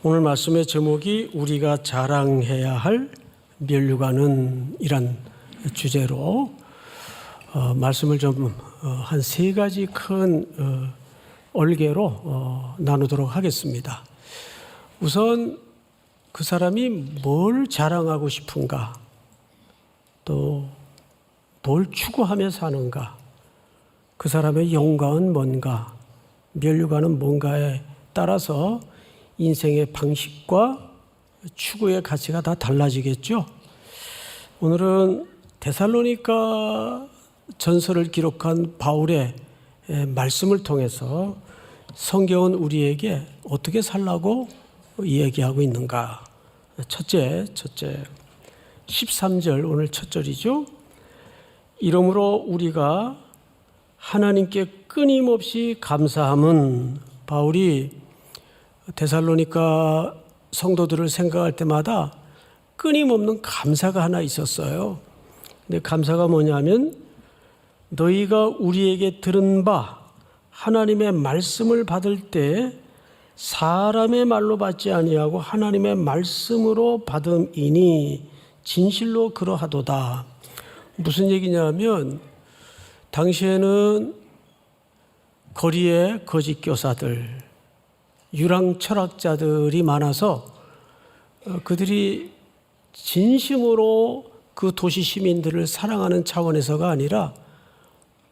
오늘 말씀의 제목이 우리가 자랑해야 할 면류관은 이란 주제로 말씀을 좀 한 세 가지 큰 얼개로 나누도록 하겠습니다. 우선 그 사람이 뭘 자랑하고 싶은가, 또 뭘 추구하며 사는가, 그 사람의 영광은 뭔가, 면류관은 뭔가에 따라서 인생의 방식과 추구의 가치가 다 달라지겠죠. 오늘은 데살로니가 전서를 기록한 바울의 말씀을 통해서 성경은 우리에게 어떻게 살라고 이야기하고 있는가. 첫째 13절, 오늘 첫 절이죠. 이러므로 우리가 하나님께 끊임없이 감사함은, 바울이 데살로니가 성도들을 생각할 때마다 끊임없는 감사가 하나 있었어요. 근데 감사가 뭐냐면, 너희가 우리에게 들은 바 하나님의 말씀을 받을 때 사람의 말로 받지 아니하고 하나님의 말씀으로 받음이니 진실로 그러하도다. 무슨 얘기냐면, 당시에는 거리에 거짓 교사들, 유랑 철학자들이 많아서 그들이 진심으로 그 도시 시민들을 사랑하는 차원에서가 아니라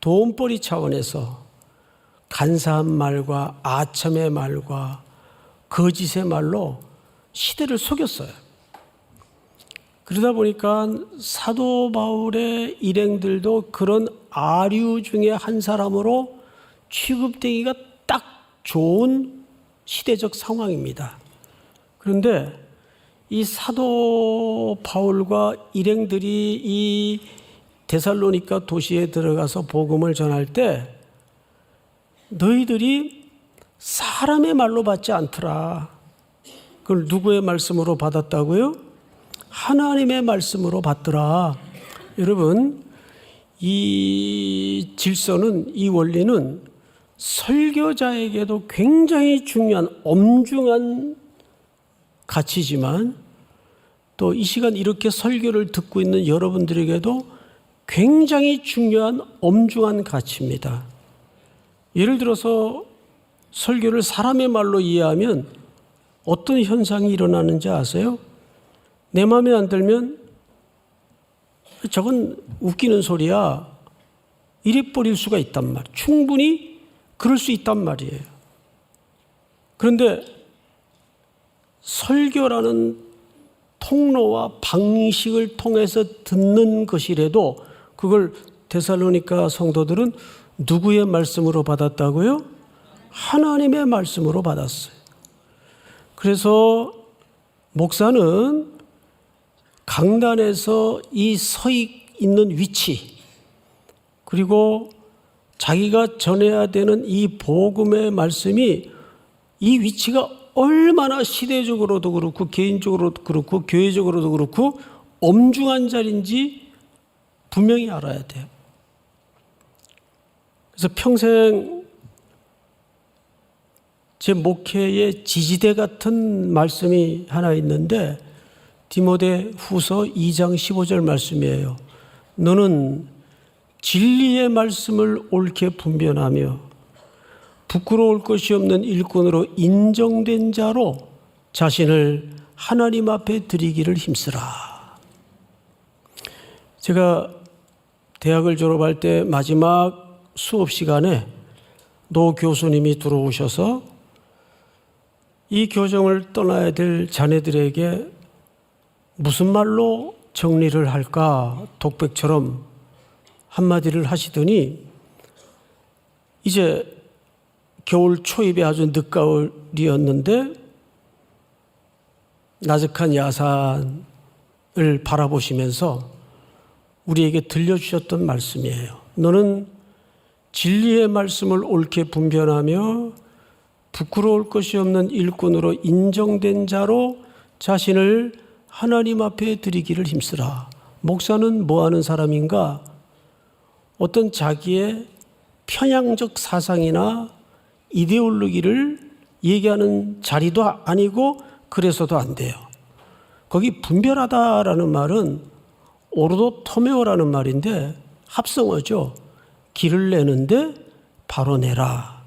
돈벌이 차원에서 간사한 말과 아첨의 말과 거짓의 말로 시대를 속였어요. 그러다 보니까 사도 바울의 일행들도 그런 아류 중에 한 사람으로 취급되기가 딱 좋은 시대적 상황입니다. 그런데 이 사도 바울과 일행들이 이 데살로니가 도시에 들어가서 복음을 전할 때, 너희들이 사람의 말로 받지 않더라. 그걸 누구의 말씀으로 받았다고요? 하나님의 말씀으로 받더라. 여러분, 이 질서는, 이 원리는 설교자에게도 굉장히 중요한 엄중한 가치지만, 또 이 시간 이렇게 설교를 듣고 있는 여러분들에게도 굉장히 중요한 엄중한 가치입니다. 예를 들어서 설교를 사람의 말로 이해하면 어떤 현상이 일어나는지 아세요? 내 마음에 안 들면 저건 웃기는 소리야, 이래 버릴 수가 있단 말이에요. 충분히 그럴 수 있단 말이에요. 그런데 설교라는 통로와 방식을 통해서 듣는 것이라도 그걸 데살로니가 성도들은 누구의 말씀으로 받았다고요? 하나님의 말씀으로 받았어요. 그래서 목사는 강단에서 이 서 있는 위치, 그리고 자기가 전해야 되는 이 복음의 말씀이, 이 위치가 얼마나 시대적으로도 그렇고 개인적으로도 그렇고 교회적으로도 그렇고 엄중한 자리인지 분명히 알아야 돼요. 그래서 평생 제 목회의 지지대 같은 말씀이 하나 있는데, 디모데 후서 2장 15절 말씀이에요. 너는 진리의 말씀을 옳게 분별하며 부끄러울 것이 없는 일꾼으로 인정된 자로 자신을 하나님 앞에 드리기를 힘쓰라. 제가 대학을 졸업할 때 마지막 수업 시간에 노 교수님이 들어오셔서 이 교정을 떠나야 될 자네들에게 무슨 말로 정리를 할까, 독백처럼 한마디를 하시더니, 이제 겨울 초입에 아주 늦가을이었는데 나적한 야산을 바라보시면서 우리에게 들려주셨던 말씀이에요. 너는 진리의 말씀을 옳게 분별하며 부끄러울 것이 없는 일꾼으로 인정된 자로 자신을 하나님 앞에 드리기를 힘쓰라. 목사는 뭐 하는 사람인가? 어떤 자기의 편향적 사상이나 이데올로기를 얘기하는 자리도 아니고 그래서도 안 돼요. 거기 분별하다라는 말은 오르도토메오라는 말인데 합성어죠. 길을 내는데 바로 내라.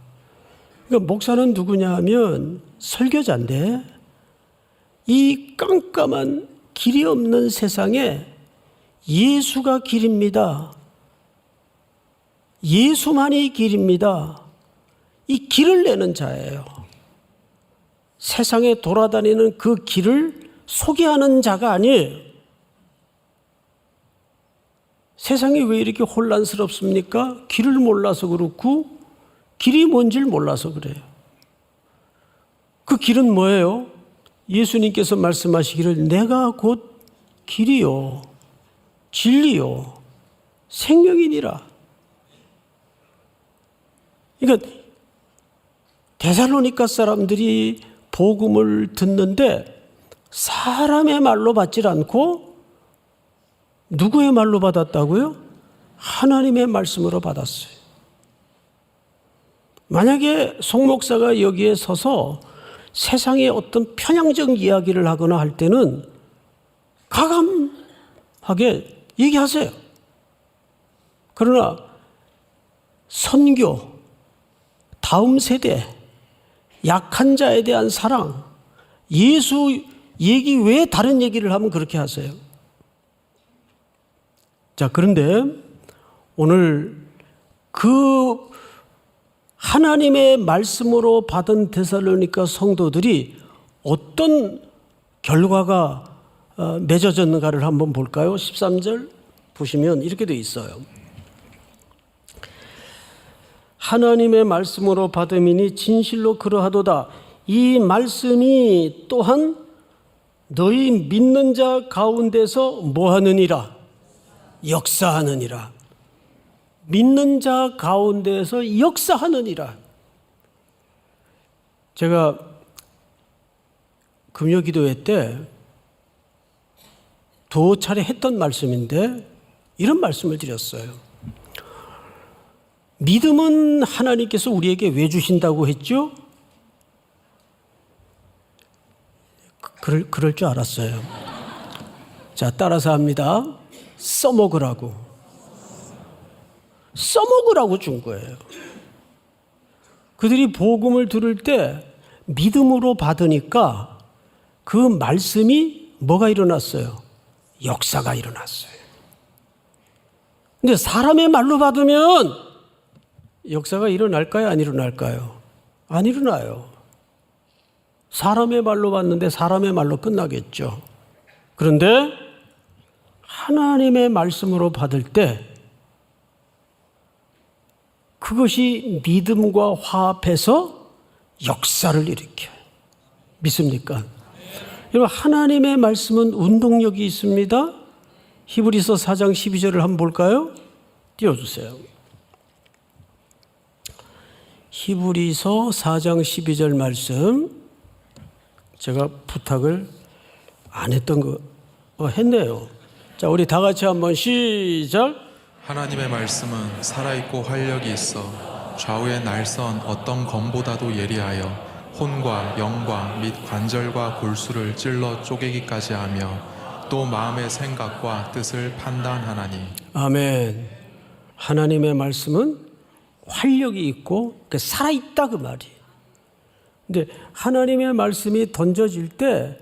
그러니까 목사는 누구냐 하면 설교자인데 이 깜깜한 길이 없는 세상에 예수가 길입니다. 예수만이 길입니다. 이 길을 내는 자예요. 세상에 돌아다니는 그 길을 소개하는 자가 아니에요. 세상이 왜 이렇게 혼란스럽습니까? 길을 몰라서 그렇고 길이 뭔지를 몰라서 그래요. 그 길은 뭐예요? 예수님께서 말씀하시기를 내가 곧 길이요 진리요 생명이니라. 그러니까 데살로니가 사람들이 복음을 듣는데 사람의 말로 받질 않고 누구의 말로 받았다고요? 하나님의 말씀으로 받았어요. 만약에 송 목사가 여기에 서서 세상의 어떤 편향적 이야기를 하거나 할 때는 가감하게 얘기하세요. 그러나 선교, 다음 세대, 약한 자에 대한 사랑, 예수 얘기 외에 다른 얘기를 하면 그렇게 하세요. 자, 그런데 오늘 그 하나님의 말씀으로 받은 데살로니가 성도들이 어떤 결과가 맺어졌는가를 한번 볼까요? 13절 보시면 이렇게 돼 있어요. 하나님의 말씀으로 받음이니 진실로 그러하도다. 이 말씀이 또한 너희 믿는 자 가운데서 뭐하느니라? 역사하느니라. 믿는 자 가운데서 역사하느니라. 제가 금요기도회 때 두어 차례 했던 말씀인데 이런 말씀을 드렸어요. 믿음은 하나님께서 우리에게 왜 주신다고 했죠? 그럴 줄 알았어요. 자, 따라서 합니다. 써먹으라고 준 거예요. 그들이 복음을 들을 때 믿음으로 받으니까 그 말씀이 뭐가 일어났어요? 역사가 일어났어요. 근데 사람의 말로 받으면 역사가 일어날까요? 안 일어날까요? 안 일어나요. 사람의 말로 받는데 사람의 말로 끝나겠죠. 그런데 하나님의 말씀으로 받을 때 그것이 믿음과 화합해서 역사를 일으켜요. 믿습니까? 여러분, 하나님의 말씀은 운동력이 있습니다. 히브리서 4장 12절을 한번 볼까요? 띄워주세요. 히브리서 4장 12절 말씀, 제가 부탁을 안 했던 거 했네요. 자, 우리 다 같이 한번 시작. 하나님의 말씀은 살아있고 활력이 있어 좌우의 날선 어떤 검보다도 예리하여 혼과 영과 및 관절과 골수를 찔러 쪼개기까지 하며 또 마음의 생각과 뜻을 판단하나니. 아멘. 하나님의 말씀은 활력이 있고 살아있다 그 말이에요. 근데 하나님의 말씀이 던져질 때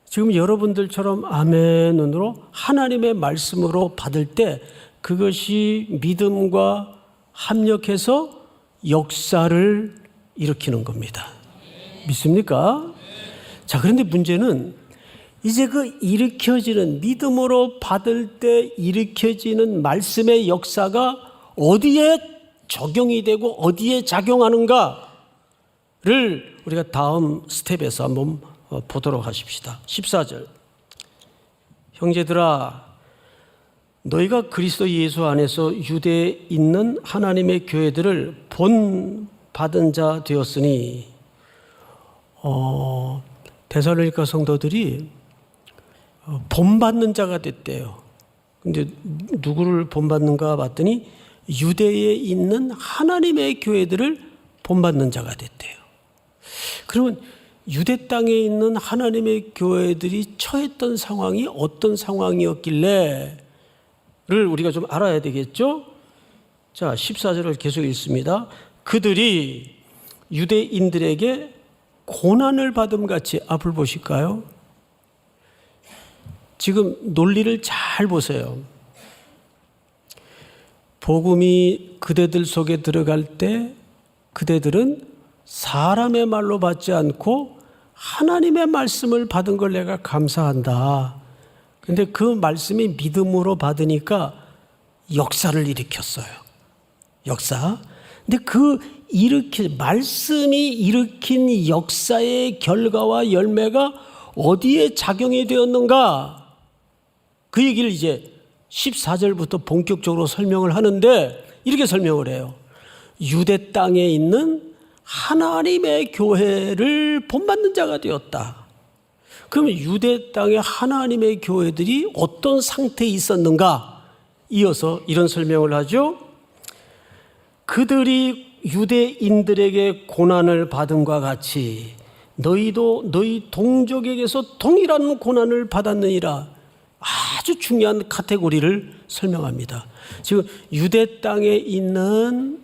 지금 여러분들처럼 아멘으로 하나님의 말씀으로 받을 때 그것이 믿음과 합력해서 역사를 일으키는 겁니다. 믿습니까? 자, 그런데 문제는 이제 그 일으켜지는 믿음으로 받을 때 일으켜지는 말씀의 역사가 어디에 적용이 되고 어디에 작용하는가를 우리가 다음 스텝에서 한번 보도록 하십시다. 14절. 형제들아, 너희가 그리스도 예수 안에서 유대에 있는 하나님의 교회들을 본받은 자 되었으니, 데살로니가 성도들이 본받는 자가 됐대요. 근데 누구를 본받는가 봤더니 유대에 있는 하나님의 교회들을 본받는 자가 됐대요. 그러면 유대 땅에 있는 하나님의 교회들이 처했던 상황이 어떤 상황이었길래를 우리가 좀 알아야 되겠죠? 자, 14절을 계속 읽습니다. 그들이 유대인들에게 고난을 받음 같이, 앞을 보실까요? 지금 논리를 잘 보세요. 복음이 그대들 속에 들어갈 때 그대들은 사람의 말로 받지 않고 하나님의 말씀을 받은 걸 내가 감사한다. 근데 그 말씀이 믿음으로 받으니까 역사를 일으켰어요. 역사. 근데 말씀이 일으킨 역사의 결과와 열매가 어디에 작용이 되었는가? 그 얘기를 이제 14절부터 본격적으로 설명을 하는데 이렇게 설명을 해요. 유대 땅에 있는 하나님의 교회를 본받는 자가 되었다. 그러면 유대 땅의 하나님의 교회들이 어떤 상태에 있었는가? 이어서 이런 설명을 하죠. 그들이 유대인들에게 고난을 받음과 같이 너희도 너희 동족에게서 동일한 고난을 받았느니라. 아주 중요한 카테고리를 설명합니다. 지금 유대 땅에 있는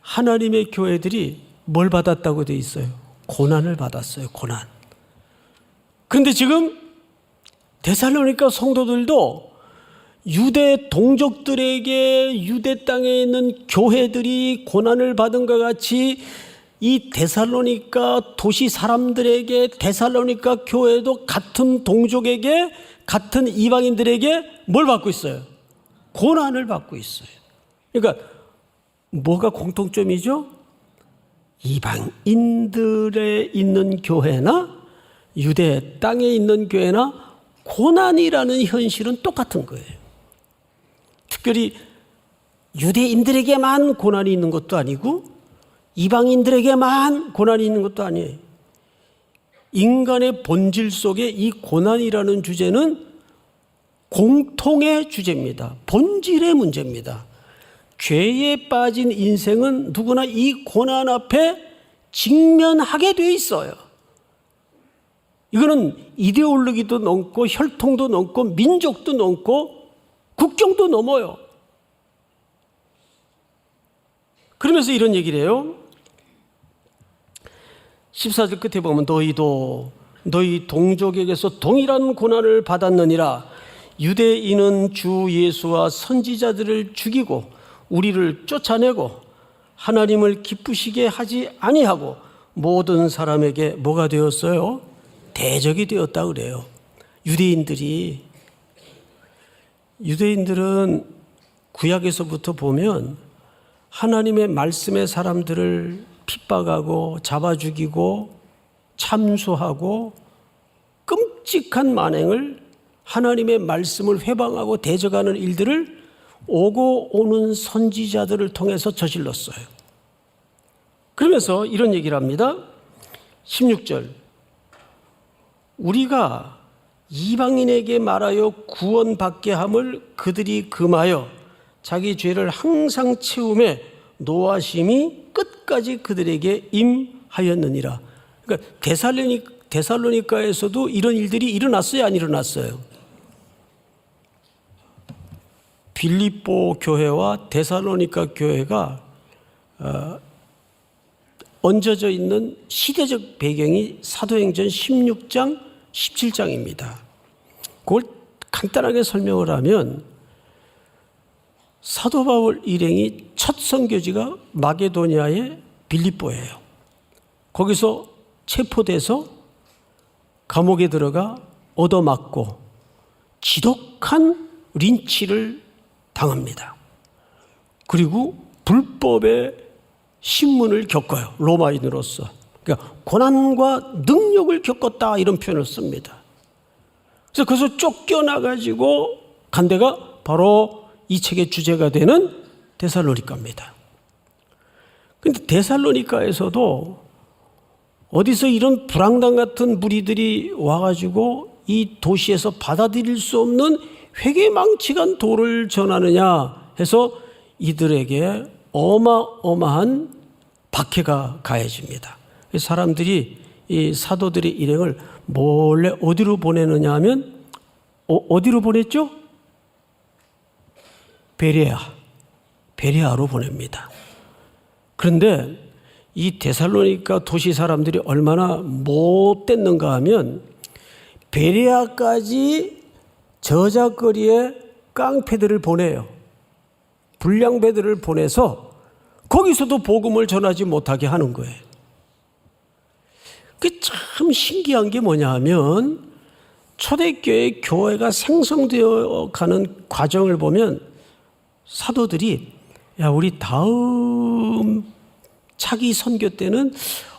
하나님의 교회들이 뭘 받았다고 되어 있어요? 고난을 받았어요. 고난. 그런데 지금 데살로니가 성도들도 유대 동족들에게 유대 땅에 있는 교회들이 고난을 받은 것 같이 이 데살로니가 도시 사람들에게 데살로니가 교회도 같은 동족에게 같은 이방인들에게 뭘 받고 있어요? 고난을 받고 있어요. 그러니까 뭐가 공통점이죠? 이방인들에 있는 교회나 유대 땅에 있는 교회나 고난이라는 현실은 똑같은 거예요. 특별히 유대인들에게만 고난이 있는 것도 아니고 이방인들에게만 고난이 있는 것도 아니에요. 인간의 본질 속에 이 고난이라는 주제는 공통의 주제입니다. 본질의 문제입니다. 죄에 빠진 인생은 누구나 이 고난 앞에 직면하게 돼 있어요. 이거는 이데올로기도 넘고 혈통도 넘고 민족도 넘고 국경도 넘어요. 그러면서 이런 얘기를 해요. 14절 끝에 보면 너희도 너희 동족에게서 동일한 고난을 받았느니라. 유대인은 주 예수와 선지자들을 죽이고 우리를 쫓아내고 하나님을 기쁘시게 하지 아니하고 모든 사람에게 뭐가 되었어요? 대적이 되었다 그래요. 유대인들은 구약에서부터 보면 하나님의 말씀의 사람들을 핍박하고 잡아 죽이고 참수하고 끔찍한 만행을 하나님의 말씀을 회방하고 대적하는 일들을 오고 오는 선지자들을 통해서 저질렀어요. 그러면서 이런 얘기를 합니다. 16절. 우리가 이방인에게 말하여 구원받게 함을 그들이 금하여 자기 죄를 항상 채우매 노하심이 끝까지 그들에게 임하였느니라. 그러니까 데살로니가에서도 이런 일들이 일어났어요, 안 일어났어요? 빌립보 교회와 데살로니가 교회가 얹어져 있는 시대적 배경이 사도행전 16장, 17장입니다. 그걸 간단하게 설명을 하면 사도 바울 일행이 첫 선교지가 마게도니아의 빌립보예요. 거기서 체포돼서 감옥에 들어가 얻어맞고 지독한 린치를 당합니다. 그리고 불법의 신문을 겪어요. 로마인으로서. 그러니까 고난과 능력을 겪었다 이런 표현을 씁니다. 그래서 거기서 쫓겨나가지고 간 데가 바로 이 책의 주제가 되는 데살로니가입니다. 그런데 데살로니가에서도 어디서 이런 불황당 같은 무리들이 와가지고 이 도시에서 받아들일 수 없는 회개망측한 도를 전하느냐 해서 이들에게 어마어마한 박해가 가해집니다. 사람들이 이 사도들의 일행을 몰래 어디로 보내느냐 하면 어디로 보냈죠? 베레아로 보냅니다. 그런데 이 데살로니가 도시 사람들이 얼마나 못됐는가 하면 베레아까지 저작거리에 깡패들을 보내요. 불량배들을 보내서 거기서도 복음을 전하지 못하게 하는 거예요. 그 참 신기한 게 뭐냐 하면 초대교회 교회가 생성되어 가는 과정을 보면 사도들이 야, 우리 다음 차기 선교 때는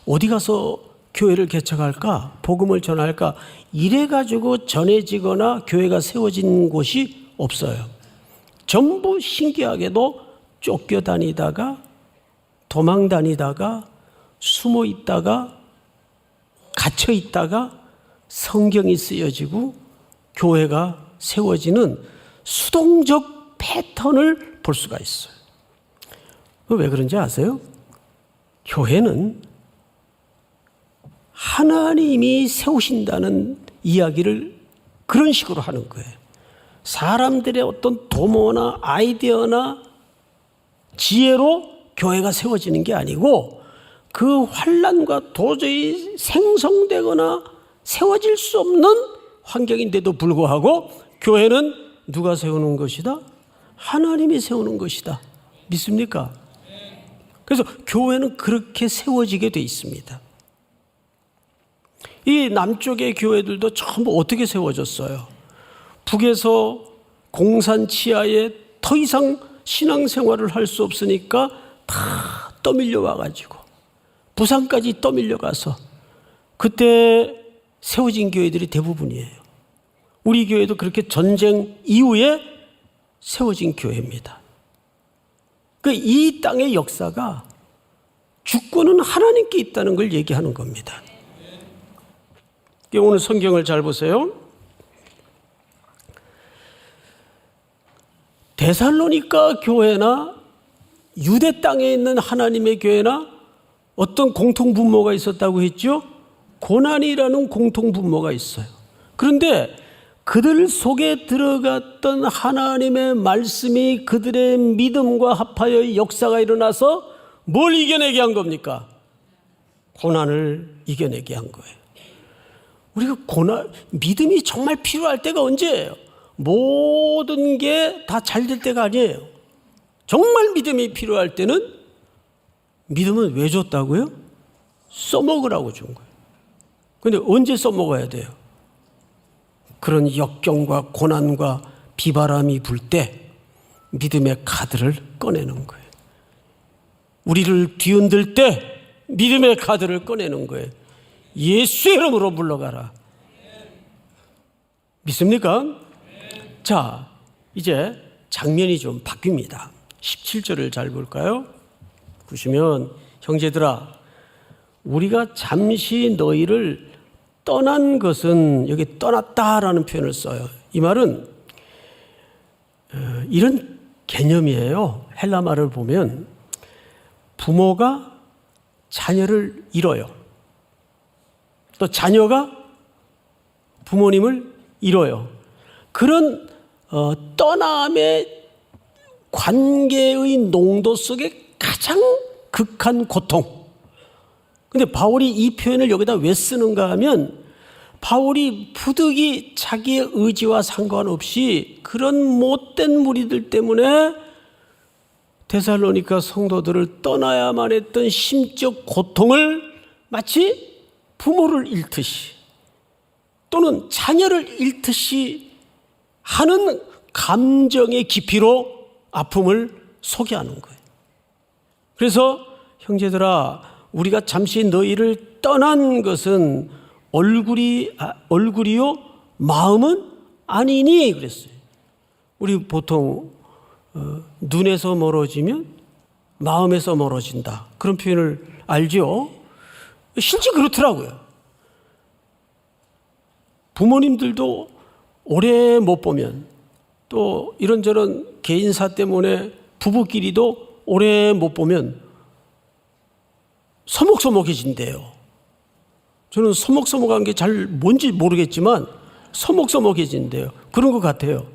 어디 가서 교회를 개척할까? 복음을 전할까? 이래가지고 전해지거나 교회가 세워진 곳이 없어요. 전부 신기하게도 쫓겨다니다가 도망다니다가 숨어 있다가 갇혀 있다가 성경이 쓰여지고 교회가 세워지는 수동적 패턴을 볼 수가 있어요. 왜 그런지 아세요? 교회는 하나님이 세우신다는 이야기를 그런 식으로 하는 거예요. 사람들의 어떤 도모나 아이디어나 지혜로 교회가 세워지는 게 아니고 그 환난과 도저히 생성되거나 세워질 수 없는 환경인데도 불구하고 교회는 누가 세우는 것이다? 하나님이 세우는 것이다. 믿습니까? 그래서 교회는 그렇게 세워지게 돼 있습니다. 이 남쪽의 교회들도 전부 어떻게 세워졌어요? 북에서 공산 치하에 더 이상 신앙생활을 할 수 없으니까 다 떠밀려 와가지고 부산까지 떠밀려 가서 그때 세워진 교회들이 대부분이에요. 우리 교회도 그렇게 전쟁 이후에 세워진 교회입니다. 이 땅의 역사가 주권은 하나님께 있다는 걸 얘기하는 겁니다. 오늘 성경을 잘 보세요. 데살로니가 교회나 유대 땅에 있는 하나님의 교회나 어떤 공통분모가 있었다고 했죠? 고난이라는 공통분모가 있어요. 그런데 그들 속에 들어갔던 하나님의 말씀이 그들의 믿음과 합하여 역사가 일어나서 뭘 이겨내게 한 겁니까? 고난을 이겨내게 한 거예요. 우리가 믿음이 정말 필요할 때가 언제예요? 모든 게 다 잘 될 때가 아니에요. 정말 믿음이 필요할 때는 믿음은 왜 줬다고요? 써먹으라고 준 거예요. 그런데 언제 써먹어야 돼요? 그런 역경과 고난과 비바람이 불 때 믿음의 카드를 꺼내는 거예요. 우리를 뒤흔들 때 믿음의 카드를 꺼내는 거예요. 예수의 이름으로 물러가라. 믿습니까? 자, 이제 장면이 좀 바뀝니다. 17절을 잘 볼까요? 보시면 형제들아 우리가 잠시 너희를 떠난 것은 여기 떠났다라는 표현을 써요. 이 말은 이런 개념이에요. 헬라 말을 보면 부모가 자녀를 잃어요. 또 자녀가 부모님을 잃어요. 그런 떠남의 관계의 농도 속에 가장 극한 고통. 그런데 바울이 이 표현을 여기다 왜 쓰는가 하면 바울이 부득이 자기의 의지와 상관없이 그런 못된 무리들 때문에 데살로니가 성도들을 떠나야만 했던 심적 고통을 마치 부모를 잃듯이 또는 자녀를 잃듯이 하는 감정의 깊이로 아픔을 소개하는 거예요. 그래서 형제들아 우리가 잠시 너희를 떠난 것은 얼굴이요 마음은 아니니 그랬어요. 우리 보통 눈에서 멀어지면 마음에서 멀어진다 그런 표현을 알죠? 실제 그렇더라고요. 부모님들도 오래 못 보면 또 이런저런 개인사 때문에 부부끼리도 오래 못 보면 서먹서먹해진대요. 저는 서먹서먹한 게 잘 뭔지 모르겠지만 서먹서먹해진대요. 그런 것 같아요.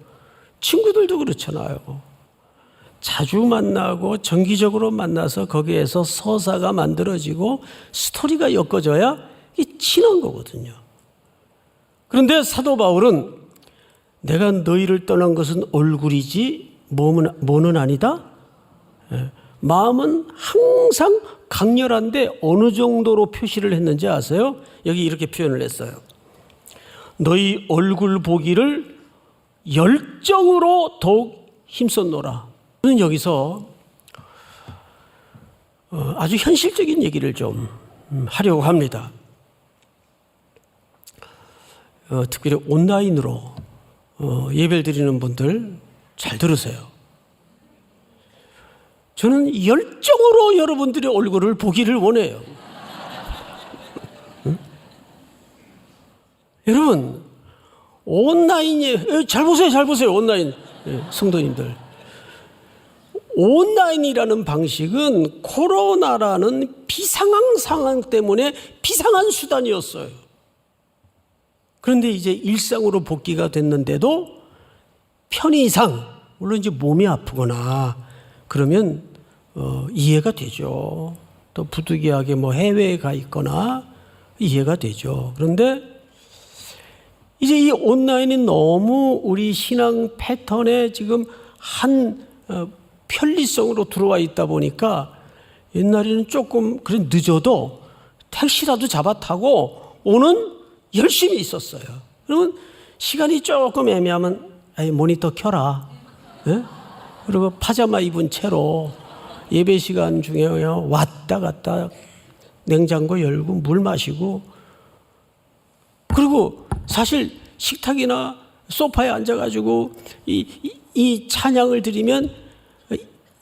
친구들도 그렇잖아요. 자주 만나고 정기적으로 만나서 거기에서 서사가 만들어지고 스토리가 엮어져야 이게 친한 거거든요. 그런데 사도 바울은 내가 너희를 떠난 것은 얼굴이지 뭐는 아니다. 마음은 항상 강렬한데 어느 정도로 표시를 했는지 아세요? 여기 이렇게 표현을 했어요. 너희 얼굴 보기를 열정으로 더욱 힘썼노라. 저는 여기서 아주 현실적인 얘기를 좀 하려고 합니다. 특별히 온라인으로 예배를 드리는 분들 잘 들으세요. 저는 열정으로 여러분들의 얼굴을 보기를 원해요. 응? 여러분 온라인이 잘 보세요 온라인 성도님들. 온라인이라는 방식은 코로나라는 비상한 상황 때문에 비상한 수단이었어요. 그런데 이제 일상으로 복귀가 됐는데도 편의상 물론 이제 몸이 아프거나 그러면 이해가 되죠. 또 부득이하게 뭐 해외에 가 있거나 이해가 되죠. 그런데 이제 이 온라인이 너무 우리 신앙 패턴에 지금 한 편리성으로 들어와 있다 보니까 옛날에는 조금 그래 늦어도 택시라도 잡아 타고 오는 열심히 있었어요. 그러면 시간이 조금 애매하면 모니터 켜라. 네? 그리고 파자마 입은 채로 예배 시간 중에 왔다 갔다 냉장고 열고 물 마시고 그리고 사실 식탁이나 소파에 앉아가지고 이 찬양을 드리면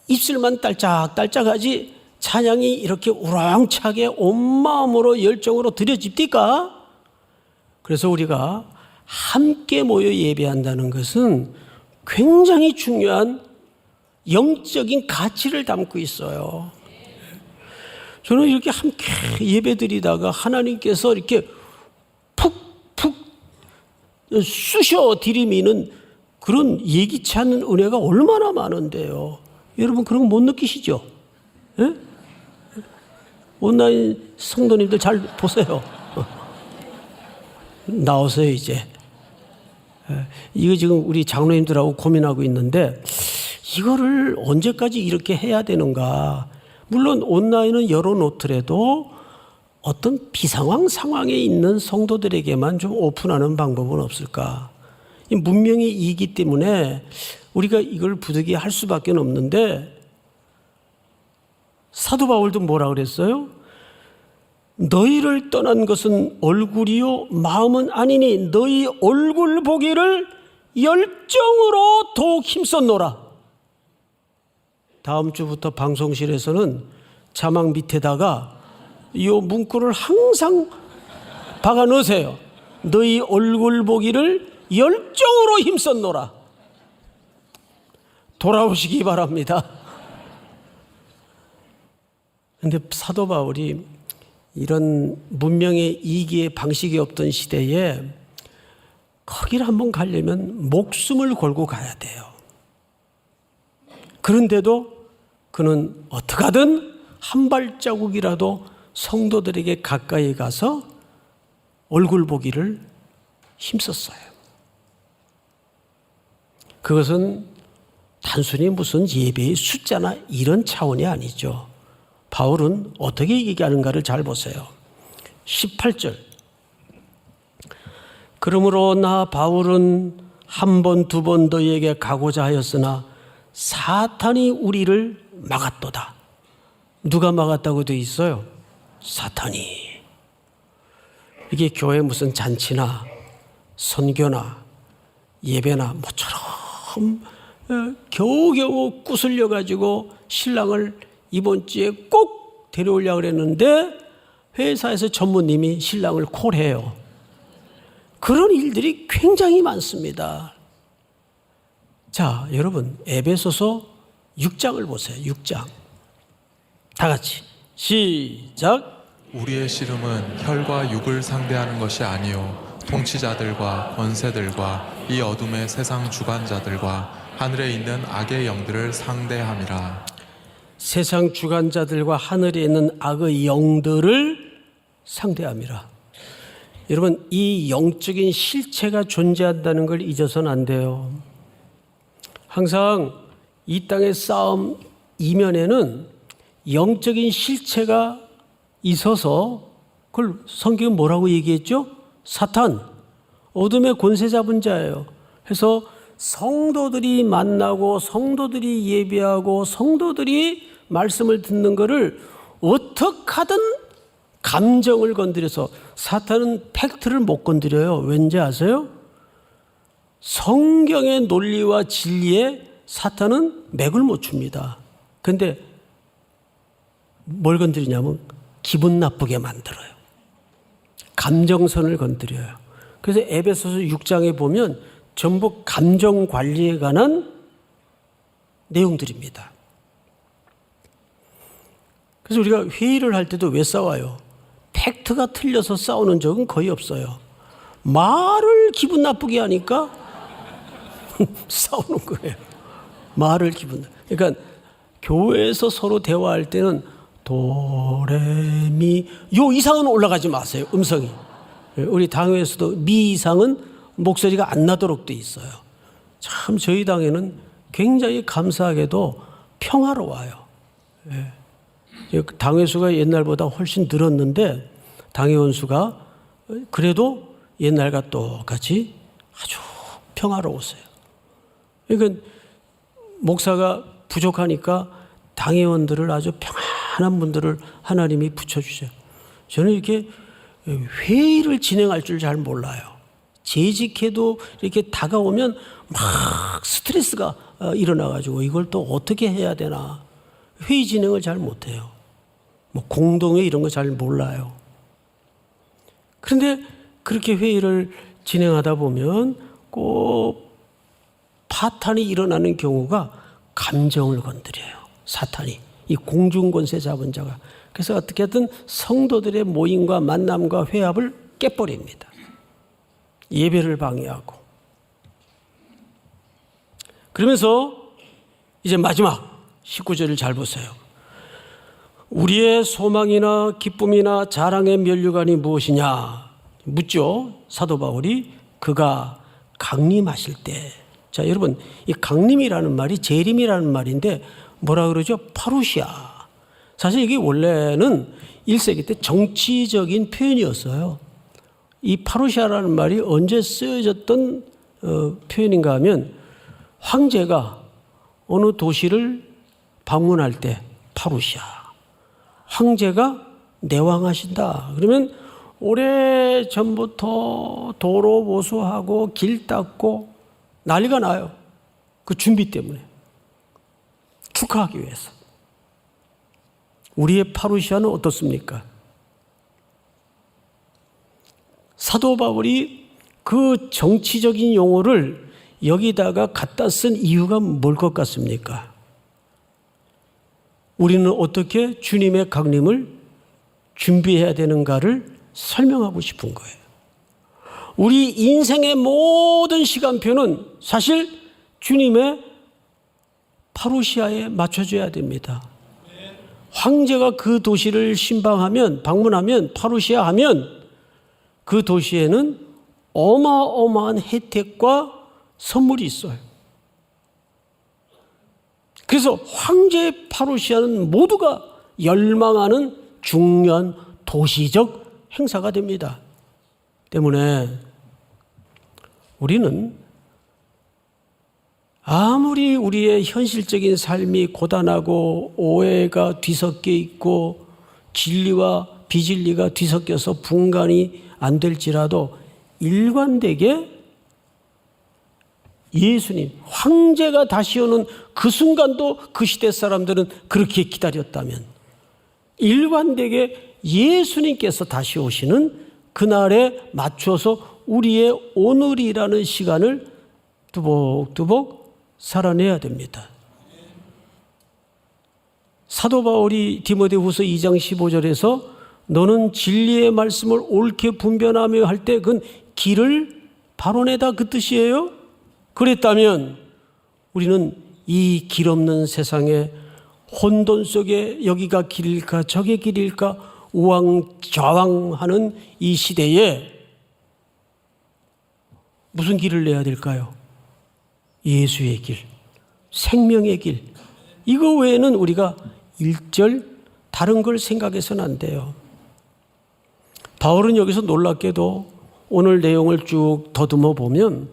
입술만 딸짝딸짝하지 찬양이 이렇게 우렁차게 온 마음으로 열정으로 드려집니까? 그래서 우리가 함께 모여 예배한다는 것은 굉장히 중요한 영적인 가치를 담고 있어요. 저는 이렇게 함께 예배드리다가 하나님께서 이렇게 푹푹 쑤셔 들이미는 그런 예기치 않은 은혜가 얼마나 많은데요. 여러분 그런 거 못 느끼시죠? 예? 온라인 성도님들 잘 보세요. 나오세요 이제. 이거 지금 우리 장로님들하고 고민하고 있는데 이거를 언제까지 이렇게 해야 되는가. 물론 온라인은 열어놓더라도 어떤 비상황 상황에 있는 성도들에게만 좀 오픈하는 방법은 없을까. 문명의 이기 때문에 우리가 이걸 부득이 할 수밖에 없는데 사도 바울도 뭐라 그랬어요? 너희를 떠난 것은 얼굴이요 마음은 아니니 너희 얼굴 보기를 열정으로 더욱 힘썼노라. 다음 주부터 방송실에서는 자막 밑에다가 이 문구를 항상 박아 넣으세요. 너희 얼굴 보기를 열정으로 힘썼노라. 돌아오시기 바랍니다. 그런데 사도 바울이 이런 문명의 이기의 방식이 없던 시대에 거기를 한번 가려면 목숨을 걸고 가야 돼요. 그런데도 그는 어떻게 하든 한 발자국이라도 성도들에게 가까이 가서 얼굴 보기를 힘썼어요. 그것은 단순히 무슨 예배의 숫자나 이런 차원이 아니죠. 바울은 어떻게 얘기하는가를 잘 보세요. 18절. 그러므로 나 바울은 한 번, 두 번 너희에게 가고자 하였으나 사탄이 우리를 막았도다. 누가 막았다고 되어 있어요? 사탄이. 이게 교회 무슨 잔치나 선교나 예배나 모처럼 겨우겨우 구슬려 가지고 신랑을 이번 주에 꼭 데려오려고 그랬는데 회사에서 전무님이 신랑을 콜해요. 그런 일들이 굉장히 많습니다. 자, 여러분 에베소서 6장을 보세요. 6장. 다 같이 시작. 우리의 씨름은 혈과 육을 상대하는 것이 아니요 통치자들과 권세들과 이 어둠의 세상 주관자들과 하늘에 있는 악의 영들을 상대함이라. 세상 주관자들과 하늘에 있는 악의 영들을 상대함이라. 여러분, 이 영적인 실체가 존재한다는 걸 잊어서는 안 돼요. 항상 이 땅의 싸움 이면에는 영적인 실체가 있어서 그걸 성경은 뭐라고 얘기했죠? 사탄, 어둠의 권세 잡은 자예요. 그래서 성도들이 만나고 성도들이 예배하고 성도들이 말씀을 듣는 것을 어떻게 하든 감정을 건드려서, 사탄은 팩트를 못 건드려요. 왠지 아세요? 성경의 논리와 진리에 사탄은 맥을 못 춥니다. 그런데 뭘 건드리냐면 기분 나쁘게 만들어요. 감정선을 건드려요. 그래서 에베소서 6장에 보면 전부 감정 관리에 관한 내용들입니다. 그래서 우리가 회의를 할 때도 왜 싸워요? 팩트가 틀려서 싸우는 적은 거의 없어요. 말을 기분 나쁘게 하니까 싸우는 거예요. 말을 기분. 그러니까 교회에서 서로 대화할 때는 도레미 요 이상은 올라가지 마세요. 음성이. 우리 당회에서도 미 이상은 목소리가 안 나도록 돼 있어요. 참 저희 당에는 굉장히 감사하게도 평화로워요. 당회 수가 옛날보다 훨씬 늘었는데 당회원 수가 그래도 옛날과 똑같이 아주 평화로웠어요. 그러니까 목사가 부족하니까 당회원들을 아주 평안한 분들을 하나님이 붙여주세요. 저는 이렇게 회의를 진행할 줄 잘 몰라요. 재직해도 이렇게 다가오면 막 스트레스가 일어나가지고 이걸 또 어떻게 해야 되나. 회의 진행을 잘 못해요. 뭐 공동회 이런 거 잘 몰라요. 그런데 그렇게 회의를 진행하다 보면 꼭 파탄이 일어나는 경우가 감정을 건드려요. 사탄이. 이 공중권세 잡은 자가. 그래서 어떻게든 성도들의 모임과 만남과 회합을 깨버립니다. 예배를 방해하고. 그러면서 이제 마지막 19절을 잘 보세요. 우리의 소망이나 기쁨이나 자랑의 면류관이 무엇이냐 묻죠. 사도 바울이. 그가 강림하실 때. 자, 여러분, 이 강림이라는 말이 재림이라는 말인데 뭐라 그러죠? 파루시아. 사실 이게 원래는 1세기 때 정치적인 표현이었어요. 이 파루시아라는 말이 언제 쓰여졌던 표현인가 하면 황제가 어느 도시를 방문할 때 파루시아. 황제가 내왕하신다. 그러면 오래전부터 도로 보수하고 길 닦고 난리가 나요. 그 준비 때문에. 축하하기 위해서. 우리의 파루시아는 어떻습니까? 사도 바울이 그 정치적인 용어를 여기다가 갖다 쓴 이유가 뭘 것 같습니까? 우리는 어떻게 주님의 강림을 준비해야 되는가를 설명하고 싶은 거예요. 우리 인생의 모든 시간표는 사실 주님의 파루시아에 맞춰줘야 됩니다. 황제가 그 도시를 방문하면 파루시아 하면 그 도시에는 어마어마한 혜택과 선물이 있어요. 그래서 황제 파루시아는 모두가 열망하는 중요한 도시적 행사가 됩니다. 때문에 우리는 아무리 우리의 현실적인 삶이 고단하고 오해가 뒤섞여 있고 진리와 비진리가 뒤섞여서 분간이 안 될지라도 일관되게 예수님, 황제가 다시 오는 그 순간도 그 시대 사람들은 그렇게 기다렸다면 일관되게 예수님께서 다시 오시는 그날에 맞춰서 우리의 오늘이라는 시간을 두벅두벅 살아내야 됩니다. 사도 바울이 디모데후서 2장 15절에서 너는 진리의 말씀을 옳게 분별하며 할 때 그건 길을 바로 내다 그 뜻이에요. 그랬다면 우리는 이 길 없는 세상에 혼돈 속에 여기가 길일까 저게 길일까 우왕좌왕하는 이 시대에 무슨 길을 내야 될까요? 예수의 길, 생명의 길. 이거 외에는 우리가 일절 다른 걸 생각해서는 안 돼요. 바울은 여기서 놀랍게도 오늘 내용을 쭉 더듬어 보면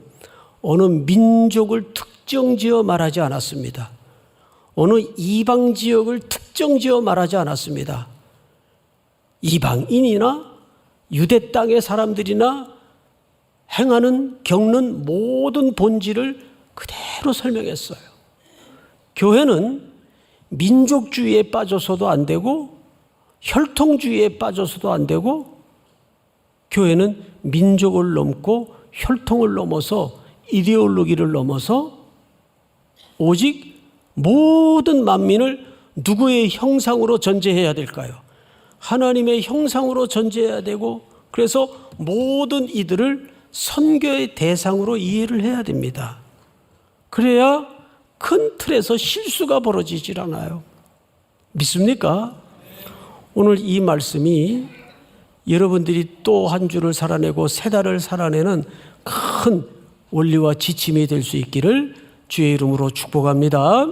어느 민족을 특정지어 말하지 않았습니다. 어느 이방 지역을 특정지어 말하지 않았습니다. 이방인이나 유대 땅의 사람들이나 행하는 겪는 모든 본질을 그대로 설명했어요. 교회는 민족주의에 빠져서도 안 되고 혈통주의에 빠져서도 안 되고 교회는 민족을 넘고 혈통을 넘어서 이데올로기를 넘어서 오직 모든 만민을 누구의 형상으로 전제해야 될까요? 하나님의 형상으로 전제해야 되고 그래서 모든 이들을 선교의 대상으로 이해를 해야 됩니다. 그래야 큰 틀에서 실수가 벌어지질 않아요. 믿습니까? 오늘 이 말씀이 여러분들이 또 한 주를 살아내고 세 달을 살아내는 큰 원리와 지침이 될 수 있기를 주의 이름으로 축복합니다.